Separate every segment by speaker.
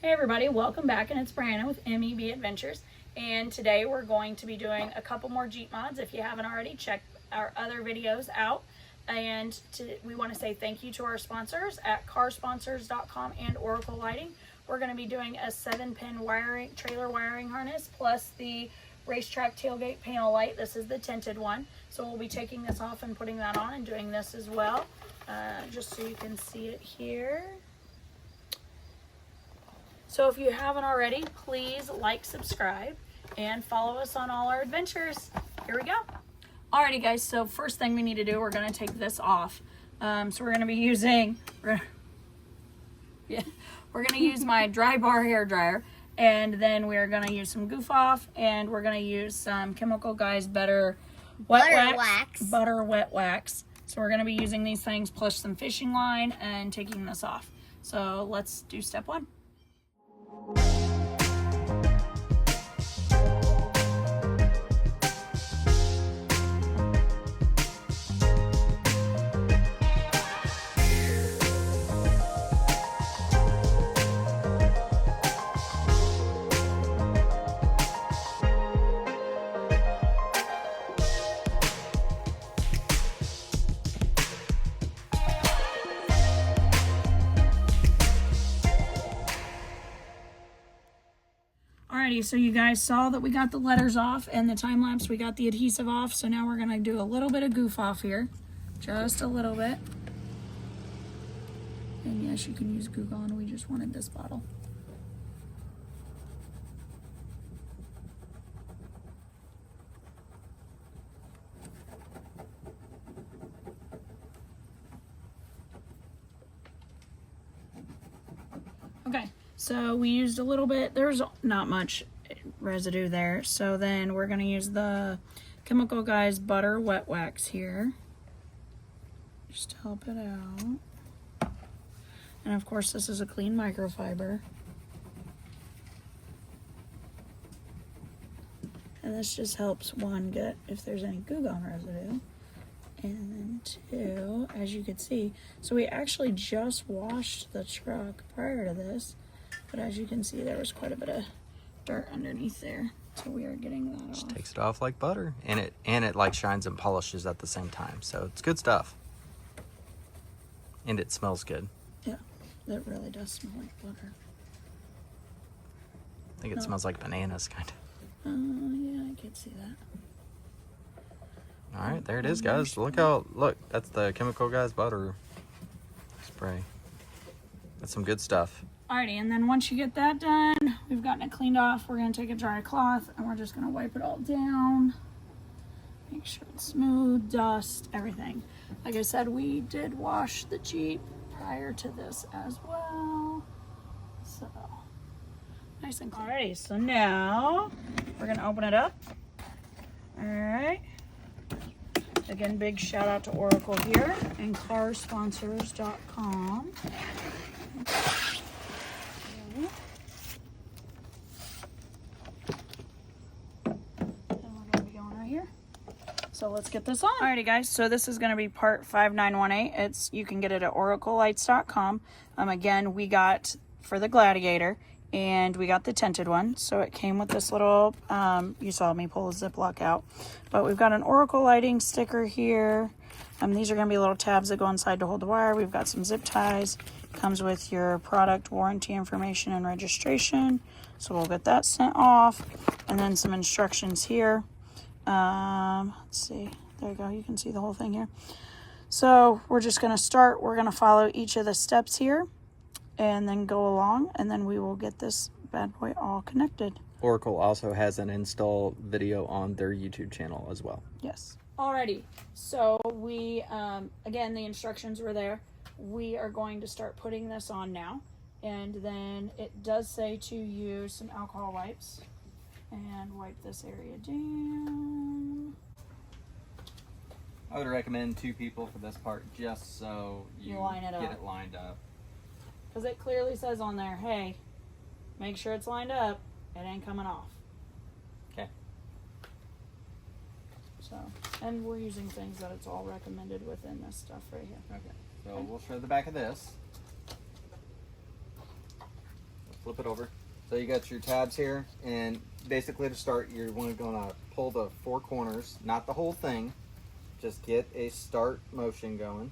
Speaker 1: Hey everybody, welcome back, and it's Brianna with MEB Adventures, and today we're going to be doing a couple more Jeep mods. If you haven't already, check our other videos out. And we want to say thank you to our sponsors at carsponsors.com and Oracle Lighting. We're going to be doing a 7-pin trailer wiring harness plus the Racetrack tailgate panel light. This is the tinted one, so we'll be taking this off and putting that on and doing this as well, just so you can see it here. So if you haven't already, please like, subscribe, and follow us on all our adventures. Here we go. Alrighty guys, so first thing we need to do, we're going to take this off. So we're going to be using, we're going to use my dry bar hair dryer, and then we're going to use some Goof Off, and we're going to use some Chemical Guys Butter Wet Wax. So we're going to be using these things plus some fishing line and taking this off. So let's do step one. Alrighty, so you guys saw that we got the letters off and the time lapse, we got the adhesive off. So now we're gonna do a little bit of Goof Off here, just a little bit. And yes, you can use Goo Gone, we just wanted this bottle. Okay. So we used a little bit, there's not much residue there. So then we're gonna use the Chemical Guys Butter Wet Wax here, just to help it out. And of course this is a clean microfiber. And this just helps, one, get if there's any Goo Gone residue. And then two, as you can see, so we actually just washed the truck prior to this. But as you can see, there was quite a bit of dirt underneath there. So we are getting that off.
Speaker 2: Just takes it off like butter. And it like shines and polishes at the same time. So it's good stuff. And it smells good.
Speaker 1: Yeah, it really does smell like butter.
Speaker 2: I think it smells like bananas, kind of.
Speaker 1: Yeah, I could see that.
Speaker 2: All right, there it is, guys. Look, that's the Chemical Guys Butter spray. That's some good stuff.
Speaker 1: Alrighty, and then once you get that done, we've gotten it cleaned off, we're going to take a dry cloth and we're just going to wipe it all down. Make sure it's smooth, dust, everything. Like I said, we did wash the Jeep prior to this as well. So, nice and clean. Alrighty, so now we're going to open it up. Alright. Again, big shout out to Oracle here and carsponsors.com. So let's get this on. Alrighty guys, so this is going to be part 5918. You can get it at oraclelights.com. Again, we got for the Gladiator and we got the tinted one. So it came with this little, you saw me pull a Ziploc out. But we've got an Oracle lighting sticker here. These are going to be little tabs that go inside to hold the wire. We've got some zip ties. Comes with your product warranty information and registration. So we'll get that sent off. And then some instructions here. Let's see, there you go, you can see the whole thing here. So we're just going to start, we're going to follow each of the steps here and then go along, and then we will get this bad boy all connected.
Speaker 2: Oracle also has an install video on their YouTube channel as well.
Speaker 1: Yes. Alrighty, so we again, the instructions were there. We are going to start putting this on now, and then it does say to use some alcohol wipes and wipe this area down.
Speaker 2: I would recommend 2 people for this part, just so you
Speaker 1: line it
Speaker 2: get
Speaker 1: up.
Speaker 2: it lined up.
Speaker 1: Because it clearly says on there, hey, make sure it's lined up, it ain't coming off.
Speaker 2: Okay.
Speaker 1: So, and we're using things that it's all recommended within this stuff right here.
Speaker 2: Okay, so we'll show the back of this. flip it over. So you got your tabs here, and basically to start, you're going to pull the 4 corners, not the whole thing. Just get a start motion going.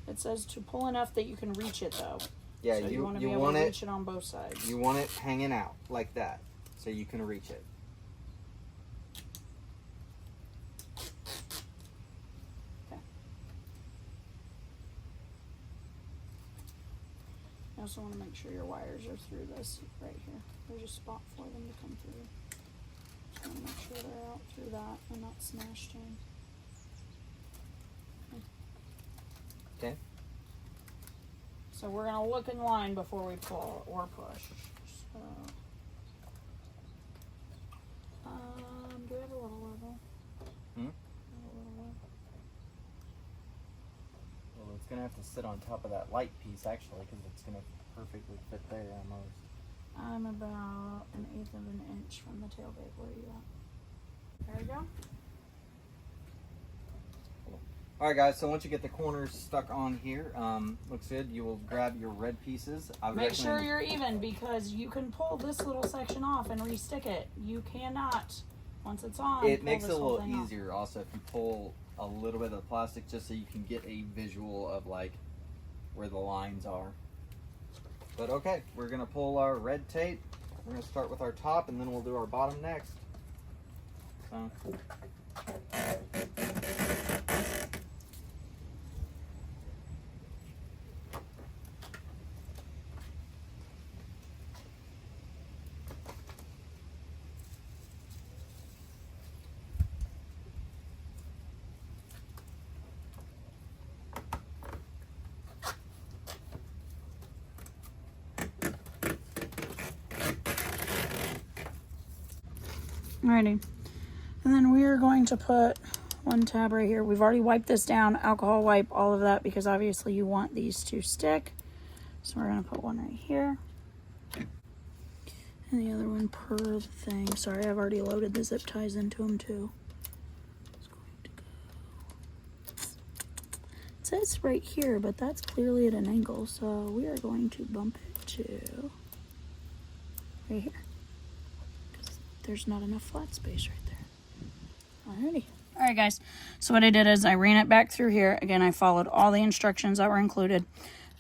Speaker 1: It says to pull enough that you can reach it though.
Speaker 2: Yeah,
Speaker 1: so you want to be able to reach it on both sides.
Speaker 2: You want it hanging out like that, so you can reach it.
Speaker 1: Okay. I also want to make sure your wires are through this right here. There's a spot for them to come through. Just want to make sure they're out through that and not smashed in.
Speaker 2: Okay.
Speaker 1: So we're going to look in line before we pull or push. So, do we have a little level?
Speaker 2: Hmm? Well, it's going to have to sit on top of that light piece, actually, because it's going to perfectly fit there almost.
Speaker 1: I'm about 1/8 of an inch from the tailgate. Where are you at? There we go.
Speaker 2: Alright guys, so once you get the corners stuck on here, looks good, you will grab your red pieces.
Speaker 1: Make sure you're even, because you can pull this little section off and re-stick it. You cannot, once it's on,
Speaker 2: it makes it a little easier also if you pull a little bit of the plastic, just so you can get a visual of like where the lines are. But okay, we're going to pull our red tape. We're going to start with our top, and then we'll do our bottom next. So...
Speaker 1: Alrighty. And then we are going to put one tab right here. We've already wiped this down, alcohol wipe, all of that, because obviously you want these to stick. So we're going to put one right here. And the other one per the thing. Sorry, I've already loaded the zip ties into them too. It's going to go. It says right here, but that's clearly at an angle. So we are going to bump it to right here. There's not enough flat space right there. Alrighty. Alright guys, so what I did is I ran it back through here. Again, I followed all the instructions that were included.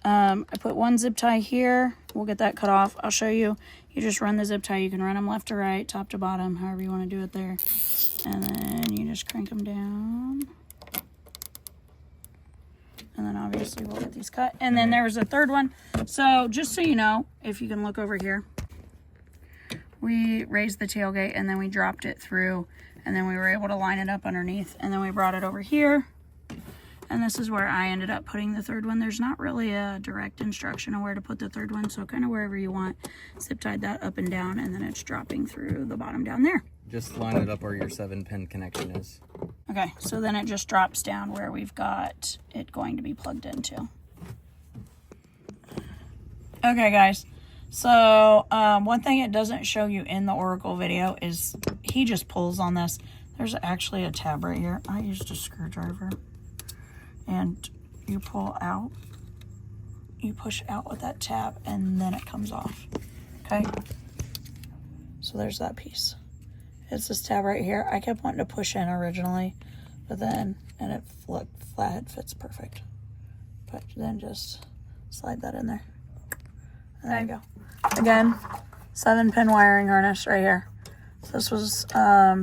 Speaker 1: I put one zip tie here. We'll get that cut off. I'll show you. You just run the zip tie. You can run them left to right, top to bottom, however you want to do it there. And then you just crank them down. And then obviously we'll get these cut. And then there was a third one. So just so you know, if you can look over here, we raised the tailgate and then we dropped it through, and then we were able to line it up underneath, and then we brought it over here, and this is where I ended up putting the third one. There's not really a direct instruction on where to put the third one, so kind of wherever you want. Zip tied that up and down, and then it's dropping through the bottom down there.
Speaker 2: Just line it up where your 7-pin connection is.
Speaker 1: Okay, so then it just drops down where we've got it going to be plugged into. Okay guys, so one thing it doesn't show you in the Oracle video is he just pulls on this. There's actually a tab right here. I used a screwdriver, and you pull out, you push out with that tab, and then it comes off. Okay, so there's that piece. It's this tab right here. I kept wanting to push in originally, but then, and it flat fits perfect. But then just slide that in there. And there you go. Again, 7-pin wiring harness right here. So this was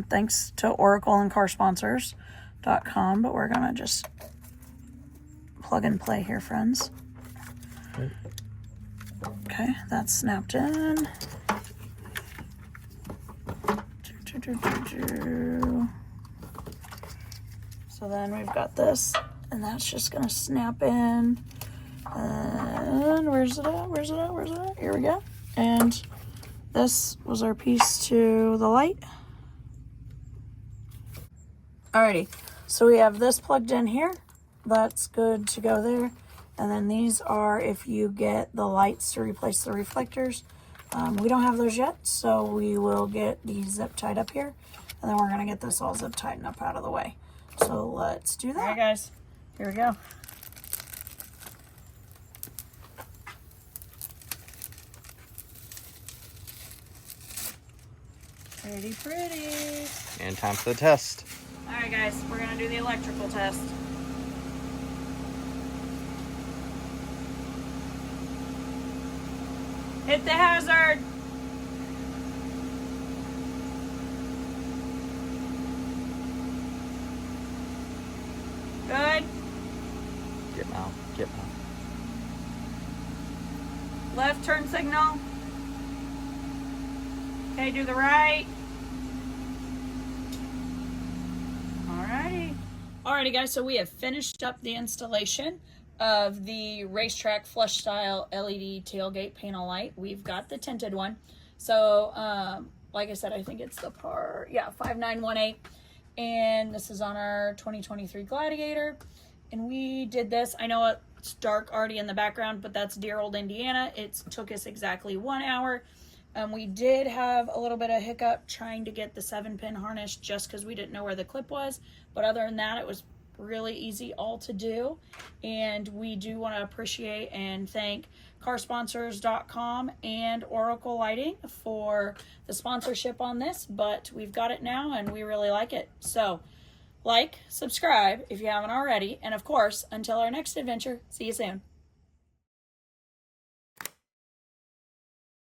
Speaker 1: thanks to Oracle and carsponsors.com, but we're gonna just plug and play here, friends. Okay, that's snapped in. So then we've got this, and that's just gonna snap in. And where's it at? Where's it at? Where's it at? Here we go. And this was our piece to the light. Alrighty, so we have this plugged in here. That's good to go there. And then these are if you get the lights to replace the reflectors. We don't have those yet, so we will get these zip tied up here. And then we're gonna get this all zip tied up out of the way. So let's do that. Alright guys, here we go. Pretty, pretty.
Speaker 2: And time for the test.
Speaker 1: All right, guys, we're gonna do the electrical test. Hit the hazard. Good.
Speaker 2: Get out. Get out.
Speaker 1: Left turn signal. Okay, do the right. Alrighty. Alrighty, guys, so we have finished up the installation of the Racetrack flush style LED tailgate panel light. We've got the tinted one. So, like I said, I think it's the part, yeah, 5918. And this is on our 2023 Gladiator. And we did this. I know it's dark already in the background, but that's dear old Indiana. It took us exactly 1 hour. We did have a little bit of hiccup trying to get the 7-pin harness just because we didn't know where the clip was. But other than that, it was really easy all to do. And we do want to appreciate and thank carsponsors.com and Oracle Lighting for the sponsorship on this. But we've got it now and we really like it. So like, subscribe if you haven't already. And of course, until our next adventure, see you soon.